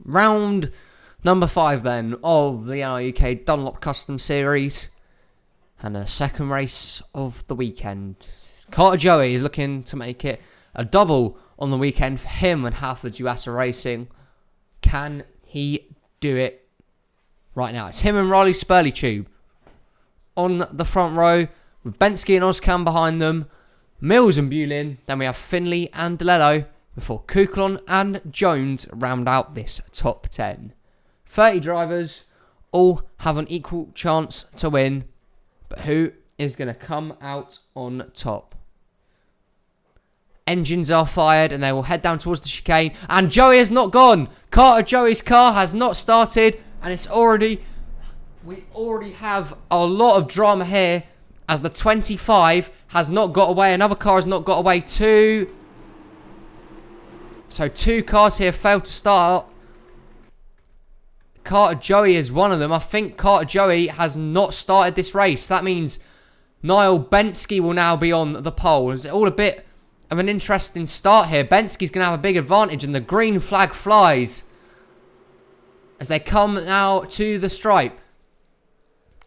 Round number 5 then of the NRUK Dunlop Custom Series. And the second race of the weekend. Carter Joey is looking to make it a double on the weekend for him and Halford Duasa Racing. Can he do it right now? It's him and Riley Spurleytube on the front row with Bensky and Ozcan behind them. Mills and Bulin. Then we have Finley and DeLello before Kuklon and Jones round out this top 10. 30 drivers all have an equal chance to win. But who is going to come out on top? Engines are fired and they will head down towards the chicane. And Joey has not gone. Carter Joey's car has not started. And it's already... We already have a lot of drama here as the 25 has not got away. Another car has not got away too. So 2 cars here failed to start. Carter Joey is one of them. I think Carter Joey has not started this race. That means Niall Bensky will now be on the pole. It's all a bit of an interesting start here. Bensky's going to have a big advantage and the green flag flies as they come now to the stripe.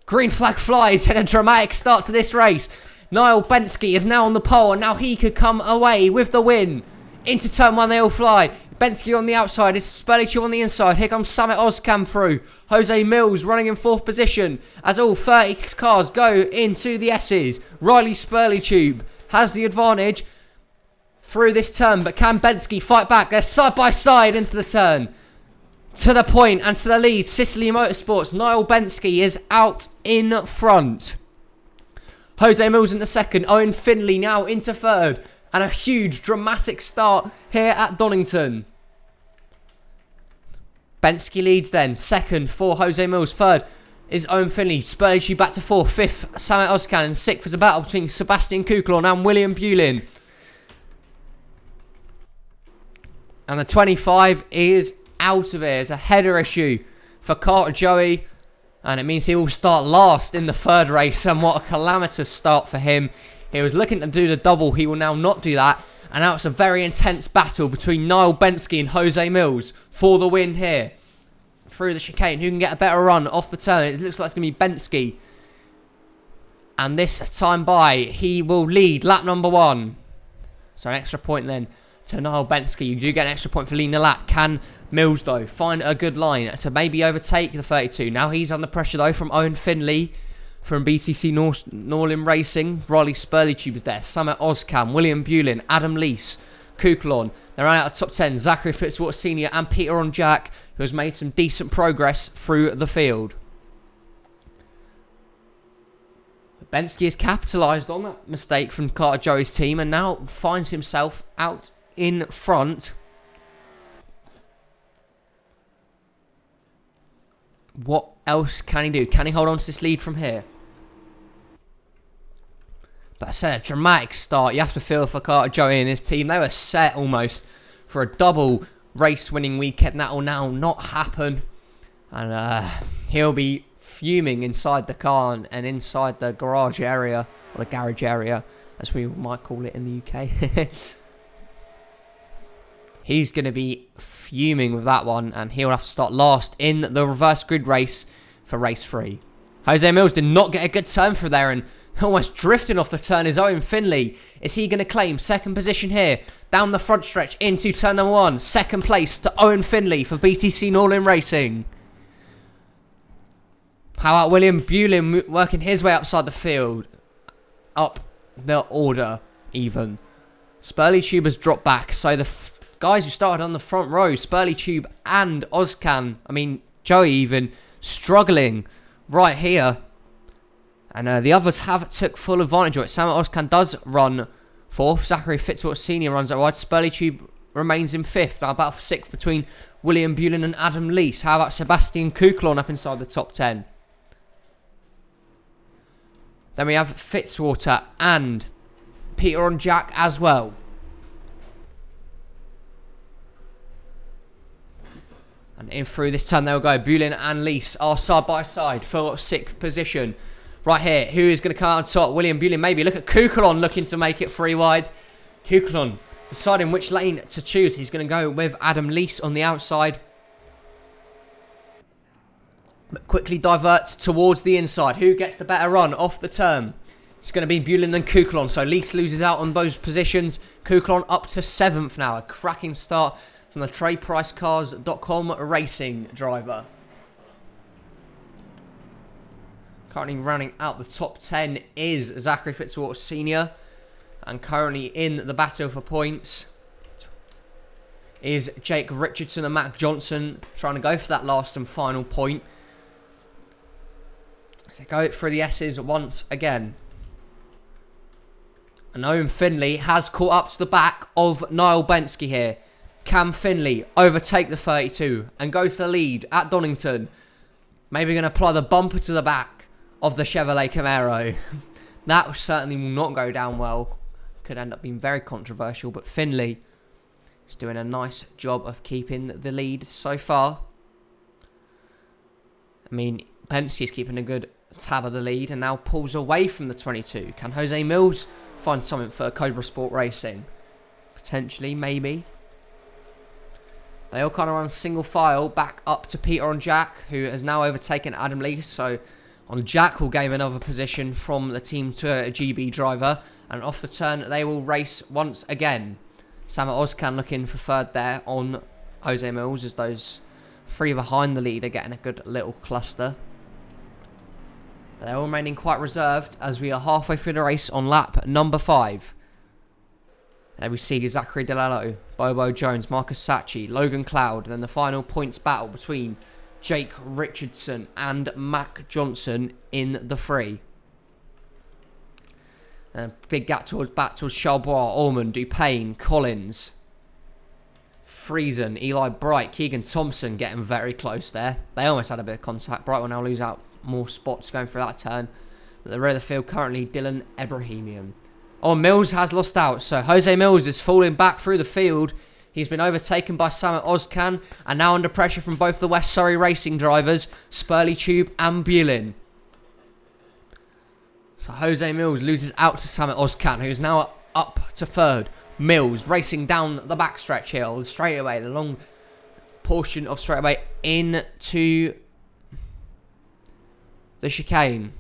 Green flag flies and a dramatic start to this race. Niall Bensky is now on the pole and now he could come away with the win. Into turn 1 they all fly. Bensky on the outside, it's Spurleytube on the inside. Here comes Samit Ozcan through. Jose Mills running in 4th position as all 30 cars go into the S's. Riley Spurleytube has the advantage through this turn, but can Bensky fight back? They're side by side into the turn. To the point and to the lead, Sicily Motorsports. Niall Bensky is out in front. Jose Mills in the second. Owen Finley now into third. And a huge dramatic start here at Donnington. Bensky leads then. Second for Jose Mills. Third is Owen Finley. Spurleytube back to 4th. 5th, Samit Ozcan. And 6th is a battle between Sebastian Kuklon and William Bulin. And the 25 is out of here. It's a header issue for Carter Joey. And it means he will start last in the 3rd race. And what a calamitous start for him. He was looking to do the double. He will now not do that. And now it's a very intense battle between Niall Bensky and Jose Mills for the win here. Through the chicane. Who can get a better run off the turn? It looks like it's going to be Bensky. And this time by, he will lead lap number 1. So an extra point then to Niall Bensky. You do get an extra point for leading the lap. Can Mills, though, find a good line to maybe overtake the 32? Now he's under pressure, though, from Owen Finley. From BTC Norlin Racing, Riley Spurleytube is there. Samit Ozcan, William Bulin, Adam Leese, Kuklon. They're out of top 10. Zachary Fitzwater Sr. and Peter on Jack, who has made some decent progress through the field. Bensky has capitalised on that mistake from Carter Joey's team and now finds himself out in front. What else can he do? Can he hold on to this lead from here? But I said, a dramatic start. You have to feel for Carter Joey and his team. They were set almost for a double race-winning weekend. That will now not happen. And he'll be fuming inside the car and inside the garage area, or the garage area, as we might call it in the UK. He's going to be fuming with that one, and he'll have to start last in the reverse grid race for race 3. Jose Mills did not get a good turn through there, and almost drifting off the turn is Owen Finley. Is he going to claim second position here? Down the front stretch into turn number 1. Second place to Owen Finley for BTC Norlin Racing. How about William Bulin working his way upside the field? Up the order, even. Spurleytube has dropped back, so the guys who started on the front row, Spurleytube and Joey even, struggling right here. And the others took full advantage of it. Samit Ozcan does run 4th. Zachary Fitzwater Sr. runs out wide. Spurleytube remains in 5th. Now battle for 6th between William Bulin and Adam Leese. How about Sebastian Kuklon up inside the top 10? Then we have Fitzwater and Peter on Jack as well. And in through this turn, they'll go. Bulin and Leese are side by side for 6th position. Right here, who is going to come out on top? William Bulin, maybe. Look at Kuklon looking to make it 3 wide. Kuklon deciding which lane to choose. He's going to go with Adam Leese on the outside. But quickly diverts towards the inside. Who gets the better run off the turn? It's going to be Bulin and Kukulon. So Lease loses out on those positions. Kukulon up to 7th now. A cracking start from the TradePriceCars.com racing driver. Currently rounding out the top 10 is Zachary Fitzwater Sr. And currently in the battle for points is Jake Richardson and Mac Johnson, trying to go for that last and final point. So go for the S's once again. And Owen Finley has caught up to the back of Niall Bensky here. Can Finley overtake the 32 and go to the lead at Donnington? Maybe going to apply the bumper to the back of the Chevrolet Camaro. That certainly will not go down well. Could end up being very controversial, but Finley is doing a nice job of keeping the lead so far. I mean, Penske is keeping a good tab of the lead and now pulls away from the 22. Can Jose Mills find something for Cobra Sport Racing? Potentially, maybe. They all kind of run single file back up to Peter on Jack, who has now overtaken Adam Lease. So on Jack will gain another position from the team to a GB driver. And off the turn, they will race once again. Samet Ozcan looking for third there on Jose Mills, as those three behind the lead are getting a good little cluster. But they're all remaining quite reserved as we are halfway through the race on lap number 5. There we see Zachary DeLello, Bobo Jones, Marcus Sacchi, Logan Cloud, and then the final points battle between Jake Richardson and Mac Johnson in the 3. Big gap back towards Charbois, Ormond, Dupain, Collins, Friesen, Eli Bright, Keegan Thompson getting very close there. They almost had a bit of contact. Bright will now lose out more spots going through that turn. At the rear of the field currently Dylan Ebrahimian. Oh, Mills has lost out. So Jose Mills is falling back through the field. He's been overtaken by Samet Ozcan and now under pressure from both the West Surrey racing drivers, Spurley Tube and Bulin. So Jose Mills loses out to Samet Ozcan, who's now up to 3rd. Mills racing down the backstretch here, or the straightaway, the long portion of straightaway into the chicane.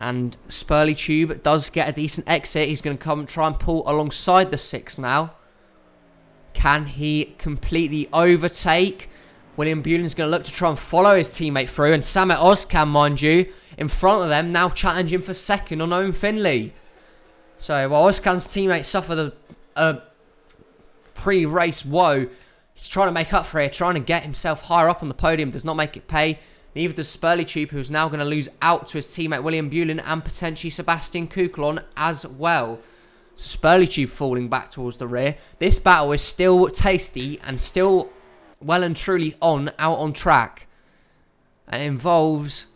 And Spurley Tube does get a decent exit. He's going to come try and pull alongside the 6 now. Can he completely overtake? William Bulin's going to look to try and follow his teammate through. And Samet Ozcan, mind you, in front of them, now challenging for 2nd on Owen Finley. So while Ozcan's teammate suffered a pre-race woe, he's trying to make up for it, trying to get himself higher up on the podium. Does not make it pay. Neither does Spurley Tube, who's now going to lose out to his teammate William Bulin and potentially Sebastian Kukulon as well. So Spurley Tube falling back towards the rear. This battle is still tasty and still well and truly out on track. And it involves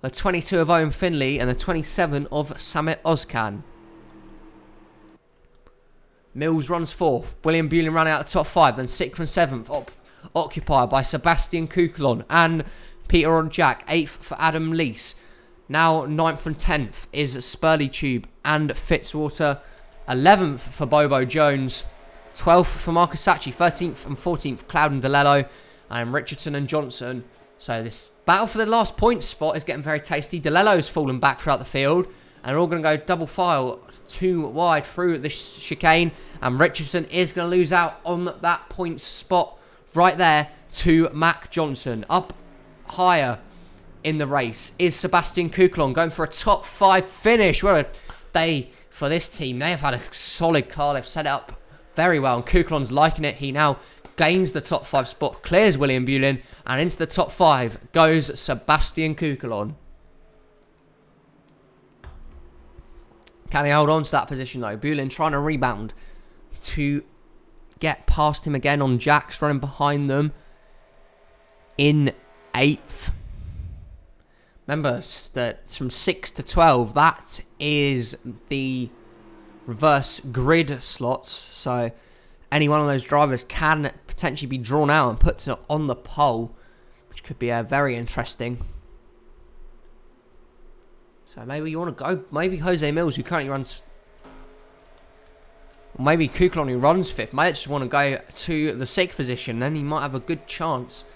the 22 of Owen Finley and the 27 of Samet Ozcan. Mills runs 4th. William Bulin running out the top 5. Then 6th and 7th occupied by Sebastian Kukulon and Peter on Jack. 8th for Adam Lease. Now 9th and 10th is Spurley Tube and Fitzwater. 11th for Bobo Jones. 12th for Marcus Sacchi. 13th and 14th Cloud and DeLello. And Richardson and Johnson. So this battle for the last point spot is getting very tasty. DeLello's fallen back throughout the field. And they're all going to go double file 2 wide through the chicane. And Richardson is going to lose out on that point spot right there to Mac Johnson. Up higher in the race is Sebastian Kukulon going for a top 5 finish. What a day for this team. They have had a solid car. They've set it up very well. And Kukulon's liking it. He now gains the top 5 spot, clears William Bulin, and into the top 5 goes Sebastian Kukulon. Can he hold on to that position though? Bulin trying to rebound to get past him again on Jacks, running behind them in 8th. Remember that from 6 to 12, that is the reverse grid slots. So any one of those drivers can potentially be drawn out and put on the pole, which could be very interesting. So maybe you want to go, maybe Jose Mills, who currently runs, or maybe Kukulon, who runs 5th, might just want to go to the 6th position. Then he might have a good chance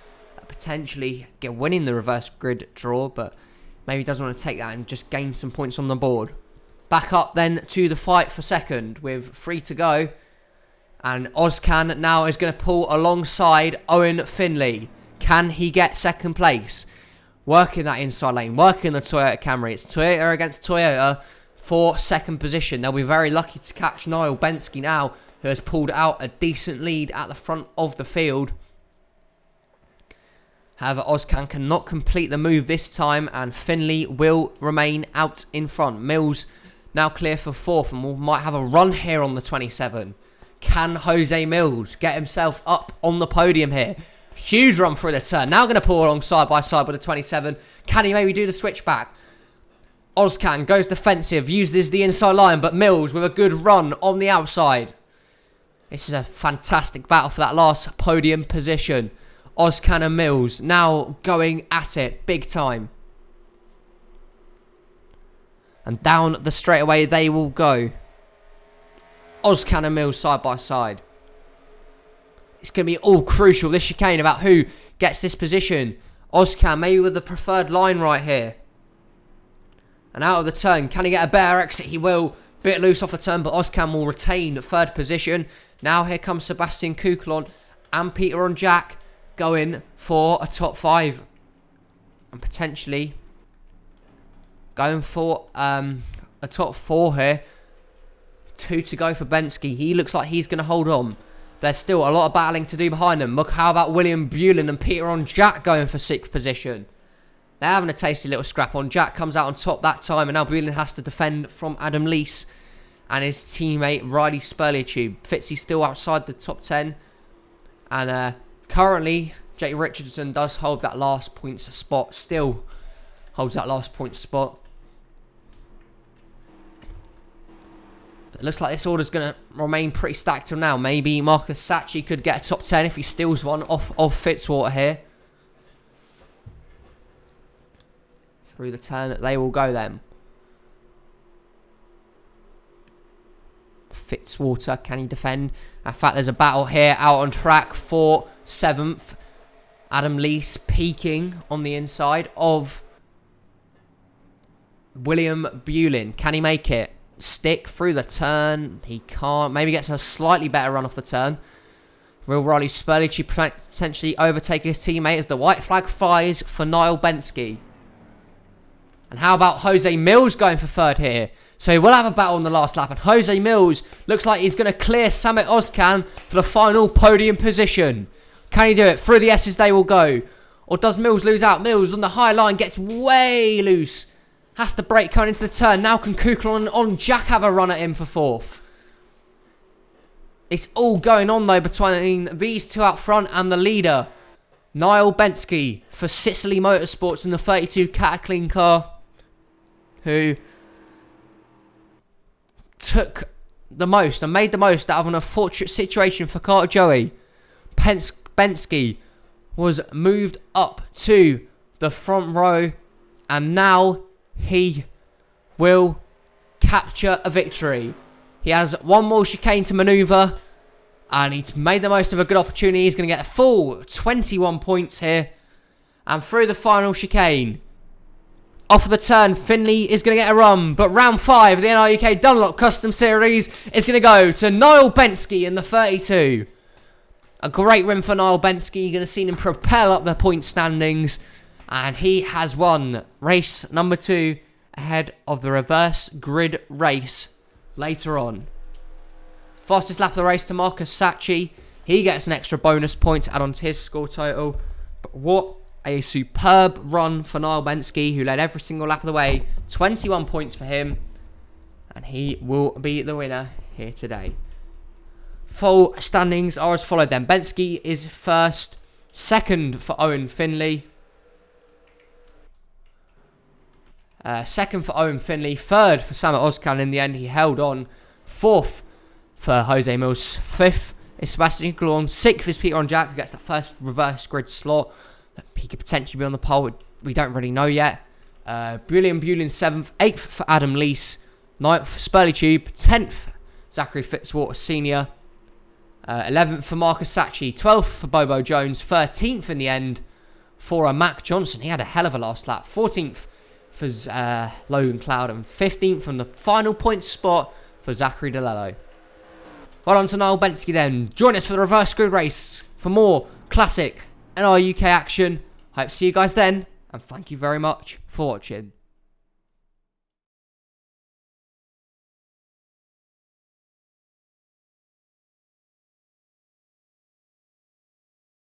potentially get winning the reverse grid draw, but maybe doesn't want to take that and just gain some points on the board. Back up then to the fight for second with 3 to go. And Ozcan now is going to pull alongside Owen Finley. Can he get second place? Working that inside lane, working the Toyota Camry. It's Toyota against Toyota for second position. They'll be very lucky to catch Niall Bensky now, who has pulled out a decent lead at the front of the field. However, Ozcan cannot complete the move this time, and Finley will remain out in front. Mills now clear for fourth, and we might have a run here on the 27. Can Jose Mills get himself up on the podium here? Huge run through the turn. Now going to pull along side by side with the 27. Can he maybe do the switchback? Ozcan goes defensive, uses the inside line, but Mills with a good run on the outside. This is a fantastic battle for that last podium position. Ozcan and Mills now going at it big time. And down the straightaway they will go. Ozcan and Mills side by side. It's going to be all crucial, this chicane, about who gets this position. Ozcan maybe with the preferred line right here. And out of the turn, can he get a better exit? He will. Bit loose off the turn, but Ozcan will retain third position. Now here comes Sebastian Kuklon and Peter on Jack going for a top 5. And potentially going for a top 4 here. 2 to go for Bensky. He looks like he's going to hold on. There's still a lot of battling to do behind them. Look, how about William Bullen and Peter on Jack going for 6th position? They're having a tasty little scrap on. Jack comes out on top that time, and now Bullen has to defend from Adam Lees and his teammate Riley Spurley-Tube. Fitzy still outside the top 10. And currently, Jake Richardson does hold that last points spot. Still holds that last points spot. It looks like this order's going to remain pretty stacked till now. Maybe Marcus Sachi could get a top 10 if he steals one off of Fitzwater here. Through the turn, they will go then. Fitzwater, can he defend? In fact, there's a battle here out on track for 7th. Adam Lees peeking on the inside of William Bullen. Can he make it? Stick through the turn. He can't. Maybe gets a slightly better run off the turn. Real Riley Spurley potentially overtaking his teammate as the white flag flies for Niall Bensky. And how about Jose Mills going for third here? So we'll have a battle on the last lap. And Jose Mills looks like he's going to clear Samit Ozcan for the final podium position. Can he do it? Through the S's they will go. Or does Mills lose out? Mills on the high line gets way loose. Has to brake coming into the turn. Now can Kuklon on Jack have a run at him for 4th. It's all going on though between these two out front and the leader. Niall Bensky for Sicily Motorsports in the 32 Cataclean car. Who took the most and made the most out of an unfortunate situation for Carter Joey. Bensky was moved up to the front row, and now he will capture a victory. He has one more chicane to manoeuvre, and he's made the most of a good opportunity. He's going to get a full 21 points here. And through the final chicane, off of the turn, Finley is going to get a run. But round 5 of the NRUK Dunlop Custom Series is going to go to Niall Bensky in the 32. A great win for Niall Bensky. You're going to see him propel up the point standings. And he has won race number 2 ahead of the reverse grid race later on. Fastest lap of the race to Marcus Sachi. He gets an extra bonus point to add on to his score total. But what a superb run for Niall Bensky, who led every single lap of the way. 21 points for him. And he will be the winner here today. Full standings are as followed then. Bensky is first. Second for Owen Finley. Second for Owen Finley. Third for Samit Ozcan. In the end, he held on. 4th for Jose Mills. 5th is Sebastian Glorn. 6th is Peter on Jack, who gets the first reverse grid slot. He could potentially be on the pole. We don't really know yet. Bullen 7th. 8th for Adam Lees. 9th for Spurley-Tube. 10th, Zachary Fitzwater Sr. 11th for Marcus Sachi. 12th for Bobo Jones. 13th in the end for Mac Johnson. He had a hell of a last lap. 14th for Logan Cloud and 15th on the final point spot for Zachary DeLello. Well on to Niall Bensky then. Join us for the reverse grid race for more classic NRUK action. Hope to see you guys then, and thank you very much for watching.